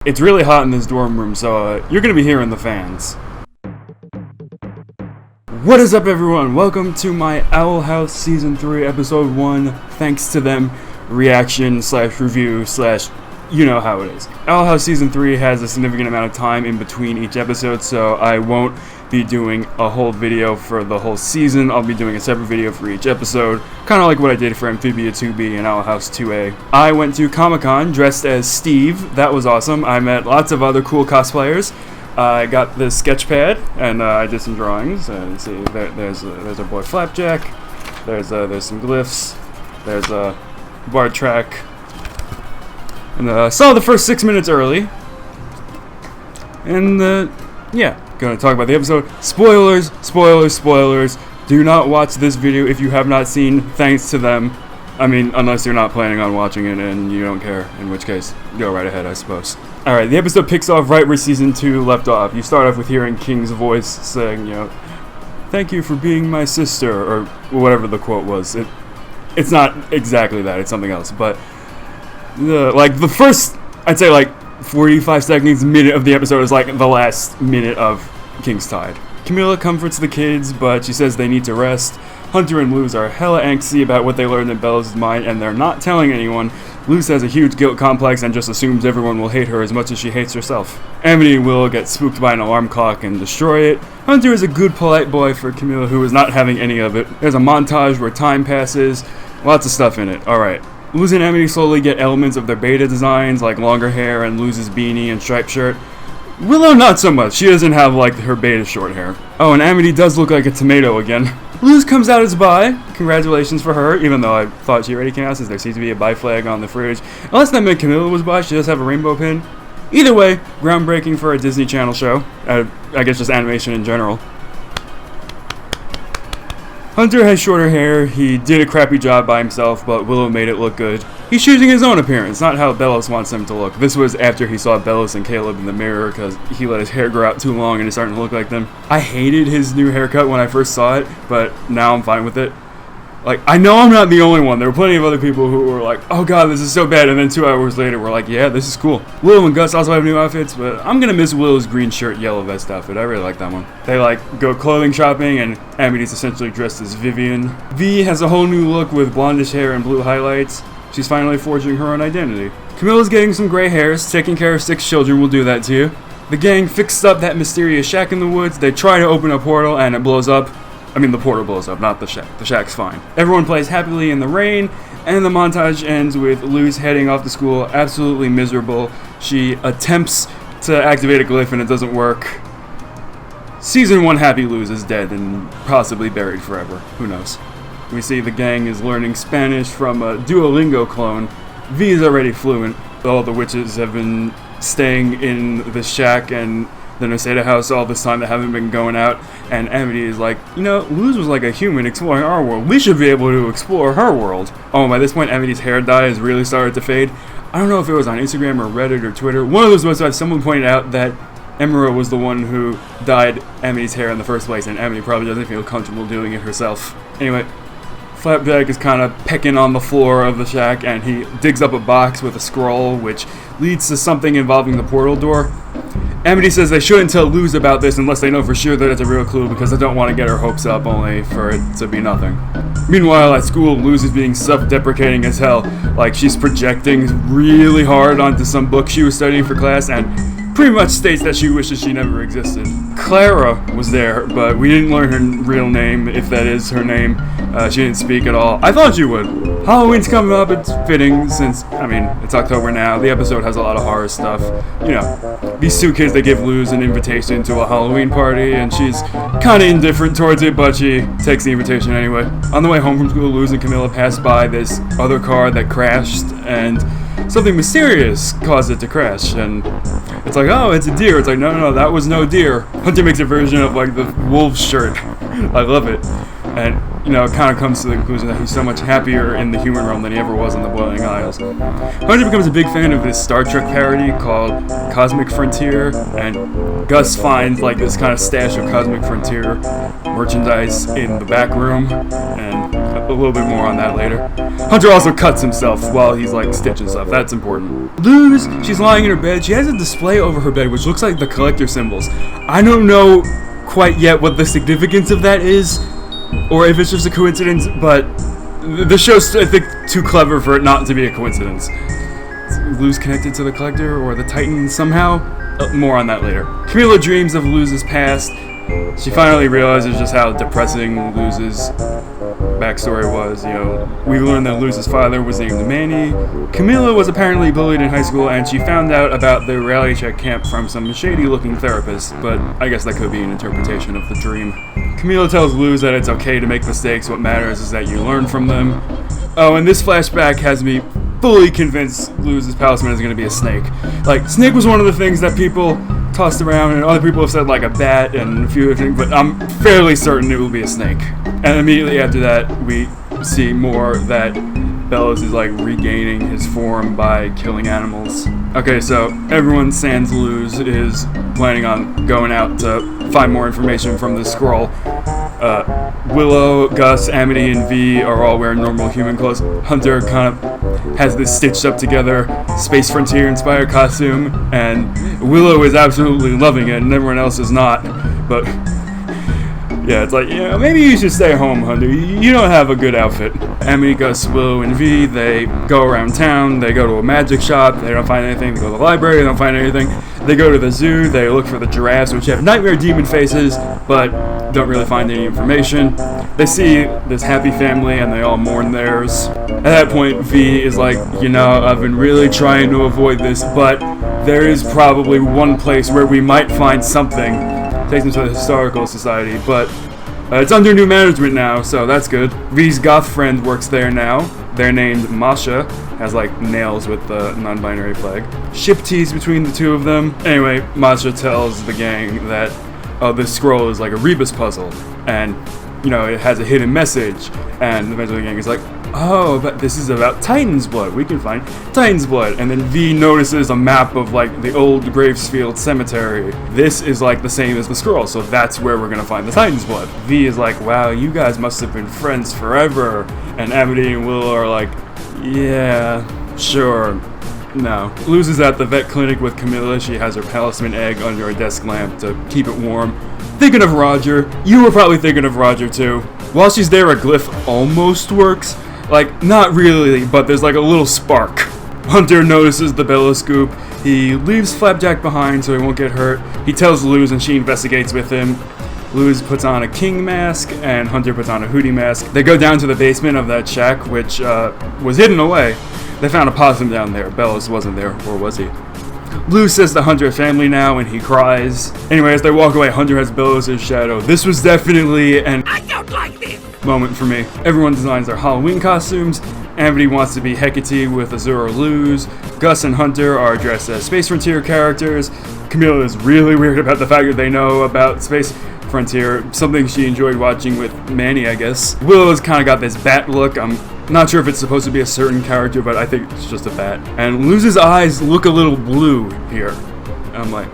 It's really hot in this dorm room, so you're gonna be hearing the fans. What is up, everyone? Welcome to my Owl House Season 3, Episode 1, thanks to them, reaction / review / you know how it is. Owl House Season 3 has a significant amount of time in between each episode, so I won't be doing a whole video for the whole season. I'll be doing a separate video for each episode, kind of like what I did for Amphibia 2B and Owl House 2A. I went to Comic-Con dressed as Steve. That was awesome. I met lots of other cool cosplayers. I got this sketch pad, and I did some drawings. You see, there's our boy Flapjack. There's some glyphs. There's a bar track. And saw the first 6 minutes early. And yeah, gonna talk about the episode. Spoilers, spoilers, spoilers. Do not watch this video if you have not seen, thanks to them. I mean, unless you're not planning on watching it and you don't care, in which case, go right ahead, I suppose. Alright, the episode picks off right where Season 2 left off. You start off with hearing King's voice saying, you know, "Thank you for being my sister," or whatever the quote was. It's not exactly that, it's something else, but the first, I'd say 45 seconds, minute of the episode is like the last minute of King's Tide. Camilla comforts the kids, but she says they need to rest. Hunter and Luz are hella angsty about what they learned in Bella's mind, and they're not telling anyone. Luz has a huge guilt complex and just assumes everyone will hate her as much as she hates herself. Amity and Will get spooked by an alarm clock and destroy it. Hunter is a good, polite boy for Camilla, who is not having any of it. There's a montage where time passes. Lots of stuff in it. Alright. Luz and Amity slowly get elements of their beta designs, like longer hair and Luz's beanie and striped shirt. Willow not so much. She doesn't have her beta short hair. Oh, and Amity does look like a tomato again. Luz comes out as bi. Congratulations for her, even though I thought she already came out since there seems to be a bi flag on the fridge. Unless that meant Camilla was bi, she does have a rainbow pin. Either way, groundbreaking for a Disney Channel show. I guess just animation in general. Hunter has shorter hair. He did a crappy job by himself, but Willow made it look good. He's choosing his own appearance, not how Bellos wants him to look. This was after he saw Bellos and Caleb in the mirror because he let his hair grow out too long and it's starting to look like them. I hated his new haircut when I first saw it, but now I'm fine with it. I know I'm not the only one. There were plenty of other people who were like, "Oh god, this is so bad," and then 2 hours later we're like, "Yeah, this is cool." Willow and Gus also have new outfits, but I'm gonna miss Willow's green shirt, yellow vest outfit. I really like that one. They go clothing shopping, and Amity's essentially dressed as Vivian. V has a whole new look with blondish hair and blue highlights. She's finally forging her own identity. Camilla's getting some gray hairs. Taking care of 6 children will do that to you. The gang fixed up that mysterious shack in the woods. They try to open a portal and it blows up. I mean, the portal blows up, not the shack. The shack's fine. Everyone plays happily in the rain, and the montage ends with Luz heading off to school, absolutely miserable. She attempts to activate a glyph and it doesn't work. Season 1 Happy Luz is dead and possibly buried forever. Who knows? We see the gang is learning Spanish from a Duolingo clone. V is already fluent. All the witches have been staying in the shack and the Noseda house all this time that haven't been going out, and Amity is like, you know, Luz was like a human exploring our world. We should be able to explore her world. Oh, and by this point, Amity's hair dye has really started to fade. I don't know if it was on Instagram or Reddit or Twitter. One of those websites, someone pointed out that Emerald was the one who dyed Amity's hair in the first place, and Amity probably doesn't feel comfortable doing it herself. Anyway, Flapjack is kind of pecking on the floor of the shack, and he digs up a box with a scroll, which leads to something involving the portal door. Amity says they shouldn't tell Luz about this unless they know for sure that it's a real clue because they don't want to get her hopes up only for it to be nothing. Meanwhile, at school, Luz is being self-deprecating as hell, like she's projecting really hard onto some book she was studying for class and pretty much states that she wishes she never existed. Clara was there, but we didn't learn her real name, if that is her name. She didn't speak at all. I thought she would. Halloween's coming up, it's fitting since, I mean, it's October now. The episode has a lot of horror stuff. You know, these 2 kids, they give Luz an invitation to a Halloween party, and she's kind of indifferent towards it, but she takes the invitation anyway. On the way home from school, Luz and Camilla pass by this other car that crashed, and something mysterious caused it to crash, and it's like, oh, it's a deer. It's like, no, that was no deer. Hunter makes a version of the wolf shirt. I love it. And, you know, it kind of comes to the conclusion that he's so much happier in the human realm than he ever was in the Boiling Isles. Hunter becomes a big fan of this Star Trek parody called Cosmic Frontier, and Gus finds this kind of stash of Cosmic Frontier merchandise in the back room, and A little bit more on that later. Hunter also cuts himself while he's like stitching stuff. That's important. Luz, she's lying in her bed. She has a display over her bed which looks like the collector symbols. I don't know quite yet what the significance of that is, or if it's just a coincidence, but the show's, I think, too clever for it not to be a coincidence. Is Luz connected to the collector or the Titan somehow? More on that later. Camilla dreams of Luz's past. She finally realizes just how depressing Luz's backstory was. You know, we learned that Luz's father was named Manny. Camilla was apparently bullied in high school, and she found out about the reality check camp from some shady-looking therapist, but I guess that could be an interpretation of the dream. Camilla tells Luz that it's okay to make mistakes, what matters is that you learn from them. Oh, and this flashback has me fully convinced Luz's talisman is going to be a snake. Like, snake was one of the things that people tossed around, and other people have said like a bat and a few other things, but I'm fairly certain it will be a snake. And immediately after that, we see more that Bellows is like regaining his form by killing animals. Okay, so everyone sans Luz is planning on going out to find more information from this scroll. Willow, Gus, Amity, and V are all wearing normal human clothes. Hunter kind of has this stitched up together Space Frontier inspired costume, and Willow is absolutely loving it, and everyone else is not. But yeah, it's like, yeah, maybe you should stay home, Hunter. You don't have a good outfit. Amity, Gus, Willow, and V, they go around town. They go to a magic shop. They don't find anything. They go to the library. They don't find anything. They go to the zoo. They look for the giraffes, which have nightmare demon faces, but don't really find any information. They see this happy family, and they all mourn theirs. At that point, V is like, you know, I've been really trying to avoid this, but there is probably one place where we might find something. Takes them to the Historical Society, but it's under new management now, so that's good. V's goth friend works there now. They're named Masha, has like nails with the non-binary flag. Ship tease between the two of them. Anyway, Masha tells the gang that this scroll is like a rebus puzzle, and you know, it has a hidden message, and eventually the gang is like, oh, but this is about Titan's blood. We can find Titan's blood. And then V notices a map of like the old Gravesfield cemetery. This is like the same as the scroll, so that's where we're gonna find the Titan's blood. V is like, wow, you guys must have been friends forever. And Amity and Will are like, yeah, sure. No. Luz is at the vet clinic with Camilla. She has her talisman egg under a desk lamp to keep it warm. Thinking of Roger. You were probably thinking of Roger too. While she's there, a glyph almost works. Like, not really, but there's like a little spark. Hunter notices the bellow scoop. He leaves Flapjack behind so he won't get hurt. He tells Luz and she investigates with him. Luz puts on a king mask and Hunter puts on a Hootie mask. They go down to the basement of that shack, which was hidden away. They found a possum down there. Bellows wasn't there, or was he? Luz says the Hunter family now, and he cries. Anyway, as they walk away, Hunter has Bellows' shadow. This was definitely an I don't like this moment for me. Everyone designs their Halloween costumes. Amity wants to be Hecate with Azura Luz. Gus and Hunter are dressed as Space Frontier characters. Camilla is really weird about the fact that they know about Space Frontier, something she enjoyed watching with Manny, I guess. Willow's kind of got this bat look. I'm not sure if it's supposed to be a certain character, but I think it's just a bat. And Luz's eyes look a little blue here. I'm like,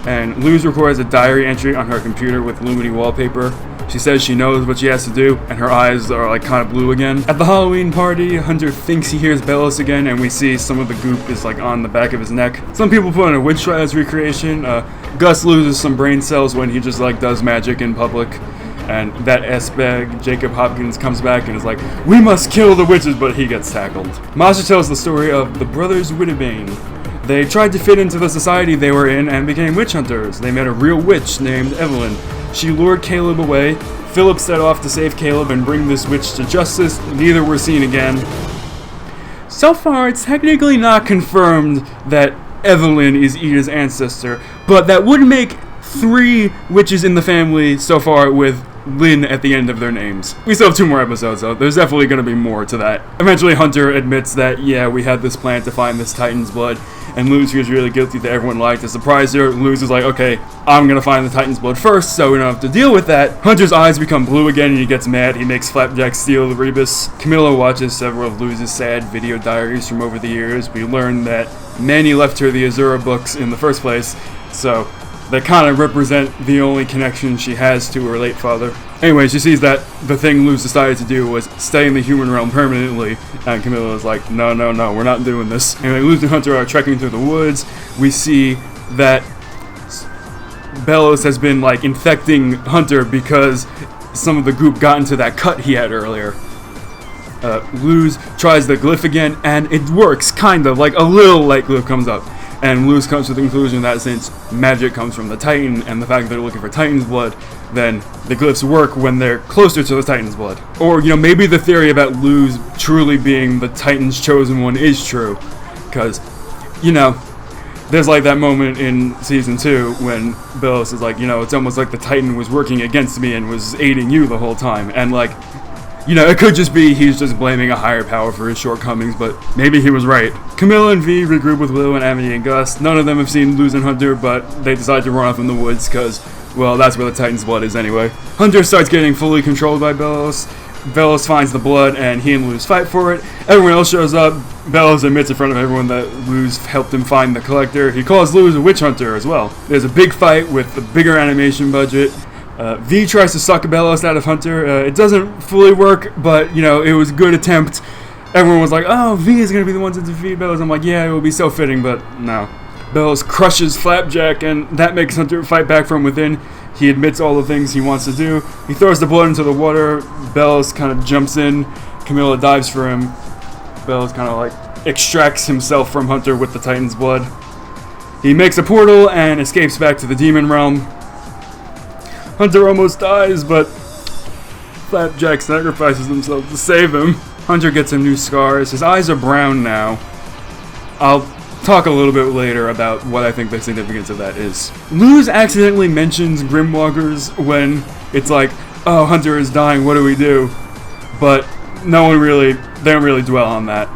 And Luz records a diary entry on her computer with Luminy wallpaper. She says she knows what she has to do, and her eyes are like kind of blue again. At the Halloween party, Hunter thinks he hears Bellows again, and we see some of the goop is like on the back of his neck. Some people put in a witch trials recreation. Gus loses some brain cells when he just like does magic in public. And that S-bag, Jacob Hopkins, comes back and is like, we must kill the witches, but he gets tackled. Masha tells the story of the brothers Wittebane. They tried to fit into the society they were in and became witch hunters. They met a real witch named Evelyn. She lured Caleb away. Philip set off to save Caleb and bring this witch to justice. Neither were seen again. So far, it's technically not confirmed that Evelyn is Ida's ancestor, but that would make 3 witches in the family so far with Lynn at the end of their names. We still have 2 more episodes, though. There's definitely going to be more to that. Eventually, Hunter admits that, yeah, we had this plan to find this Titan's blood, and Luz feels really guilty that everyone liked to surprise her. Luz is like, okay, I'm going to find the Titan's blood first, so we don't have to deal with that. Hunter's eyes become blue again, and he gets mad. He makes Flapjack steal the rebus. Camilla watches several of Luz's sad video diaries from over the years. We learn that Manny left her the Azura books in the first place, so that kind of represent the only connection she has to her late father. Anyway, she sees that the thing Luz decided to do was stay in the human realm permanently, and Camilla is like, no, we're not doing this. Anyway, Luz and Hunter are trekking through the woods. We see that Bellows has been like infecting Hunter because some of the group got into that cut he had earlier. Luz tries the glyph again, and it works, kind of, like a little light glyph comes up. And Luz comes to the conclusion that since magic comes from the Titan, and the fact that they're looking for Titan's blood, then the glyphs work when they're closer to the Titan's blood. Or, maybe the theory about Luz truly being the Titan's chosen one is true. Because, there's like that moment in season 2 when Bellows is like, it's almost like the Titan was working against me and was aiding you the whole time. And like, it could just be he's just blaming a higher power for his shortcomings, but maybe he was right. Camilla and V regroup with Willow and Amity and Gus. None of them have seen Luz and Hunter, but they decide to run off in the woods because, well, that's where the Titan's blood is anyway. Hunter starts getting fully controlled by Bellows. Bellows finds the blood, and he and Luz fight for it. Everyone else shows up. Bellows admits in front of everyone that Luz helped him find the collector. He calls Luz a witch hunter as well. There's a big fight with a bigger animation budget. V tries to suck Bellows out of Hunter. It doesn't fully work, but, it was a good attempt. Everyone was like, oh, V is going to be the one to defeat Bellows. I'm like, yeah, it would be so fitting, but no. Bellows crushes Flapjack, and that makes Hunter fight back from within. He admits all the things he wants to do. He throws the blood into the water. Bellows kind of jumps in. Camilla dives for him. Bellows kind of like extracts himself from Hunter with the Titan's blood. He makes a portal and escapes back to the demon realm. Hunter almost dies, but Flapjack sacrifices himself to save him. Hunter gets him new scars. His eyes are brown now. I'll talk a little bit later about what I think the significance of that is. Luz accidentally mentions Grimwalkers when it's like, oh, Hunter is dying, what do we do? But they don't really dwell on that.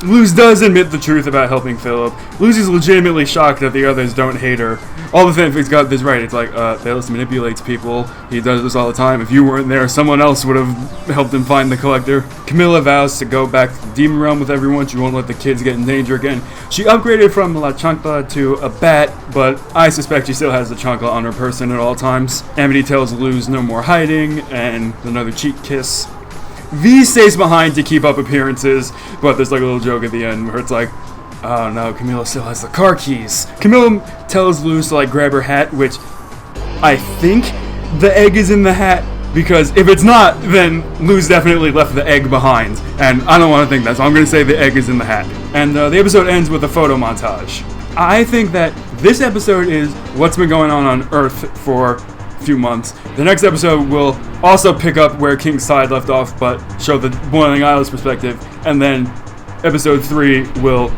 Luz does admit the truth about helping Philip. Luz is legitimately shocked that the others don't hate her. All the fanfics got this right. It's like, Bellows manipulates people. He does this all the time. If you weren't there, someone else would have helped him find the collector. Camilla vows to go back to the demon realm with everyone. She won't let the kids get in danger again. She upgraded from La Chancla to a bat, but I suspect she still has the chancla on her person at all times. Amity tells Luz no more hiding, and another cheek kiss. V stays behind to keep up appearances, but there's like a little joke at the end where it's like, oh no, Camilla still has the car keys. Camilla tells Luz to like grab her hat, which I think the egg is in the hat, because if it's not, then Luz definitely left the egg behind, and I don't want to think that, so I'm going to say the egg is in the hat. And the episode ends with a photo montage. I think that this episode is what's been going on Earth for few months. The next episode will also pick up where Hexside left off, but show the Boiling Isles perspective, and then episode 3 will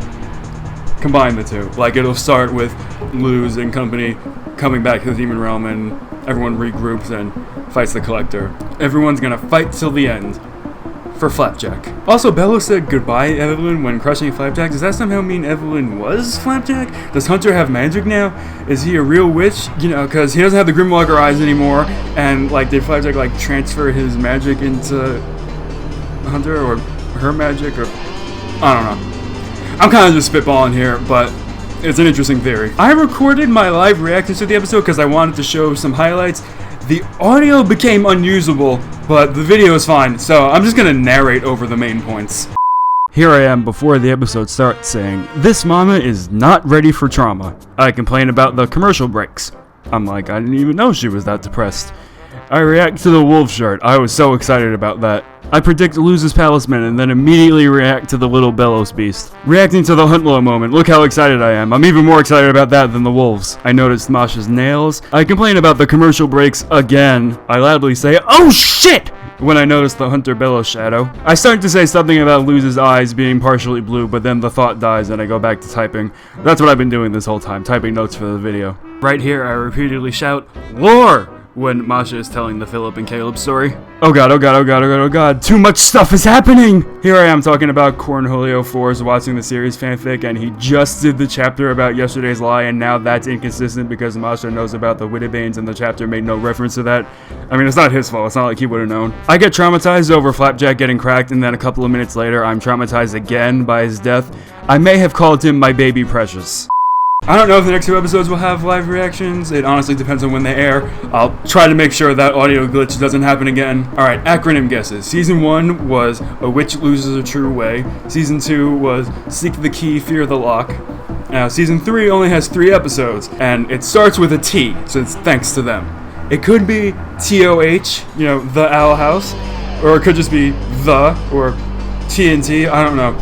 combine the two. Like, it'll start with Luz and company coming back to the demon realm, and everyone regroups and fights the collector. Everyone's gonna fight till the end for Flapjack. Also, Bellows said goodbye to Evelyn when crushing Flapjack. Does that somehow mean Evelyn was Flapjack? Does Hunter have magic now? Is he a real witch? Because he doesn't have the Grimwalker eyes anymore, and like, did Flapjack like transfer his magic into Hunter, or her magic, or I don't know. I'm kind of just spitballing here, but it's an interesting theory. I recorded my live reactions to the episode because I wanted to show some highlights. The audio became unusable, but the video is fine, so I'm just gonna narrate over the main points. Here I am before the episode starts saying, this mama is not ready for trauma. I complain about the commercial breaks. I'm like, I didn't even know she was that depressed. I react to the wolf shirt. I was so excited about that. I predict Luz's Palisman and then immediately react to the little Bellows beast. Reacting to the Huntlow moment. Look how excited I am. I'm even more excited about that than the wolves. I noticed Masha's nails. I complain about the commercial breaks again. I loudly say, oh shit! When I notice the Hunter Bellows shadow. I start to say something about Luz's eyes being partially blue, but then the thought dies and I go back to typing. That's what I've been doing this whole time, typing notes for the video. Right here, I repeatedly shout, lore! When Masha is telling the Philip and Caleb story. Oh god, oh god, oh god, oh god, oh god. Too much stuff is happening! Here I am talking about Cornholio 4's watching the series fanfic, and he just did the chapter about yesterday's lie, and now that's inconsistent because Masha knows about the Witterbanes and the chapter made no reference to that. I mean, it's not his fault, it's not like he would have known. I get traumatized over Flapjack getting cracked, and then a couple of minutes later, I'm traumatized again by his death. I may have called him my baby precious. I don't know if the next 2 episodes will have live reactions. It honestly depends on when they air. I'll try to make sure that audio glitch doesn't happen again. Alright, acronym guesses. Season 1 was A Witch Loses a True Way. Season 2 was Seek the Key, Fear the Lock. Now, Season 3 only has 3 episodes, and it starts with a T, so it's thanks to them. It could be TOH, you know, The Owl House, or it could just be The, or TNT, I don't know.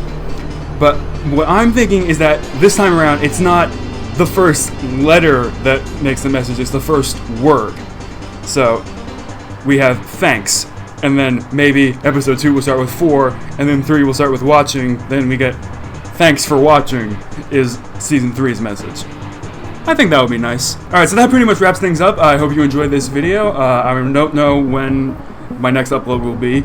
But what I'm thinking is that this time around, it's not the first letter that makes the message, it's the first word. So, we have thanks, and then maybe episode 2 will start with 4, and then 3 will start with watching, then we get thanks for watching is season 3's message. I think that would be nice. Alright, so that pretty much wraps things up. I hope you enjoyed this video. I don't know when my next upload will be.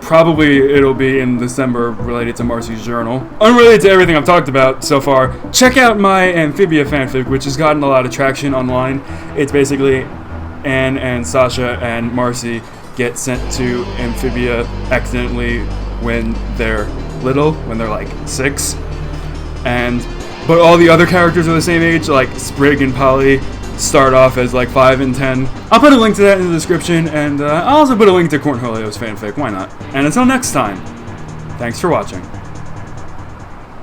Probably it'll be in December, related to Marcy's journal. Unrelated to everything I've talked about so far, check out my Amphibia fanfic, which has gotten a lot of traction online. It's basically Anne and Sasha and Marcy get sent to Amphibia accidentally when they're little, when they're like 6, but all the other characters are the same age, like Sprig and Polly start off as like 5 and 10. I'll put a link to that in the description, and I'll also put a link to Cornholio's fanfic, why not? And until next time, thanks for watching.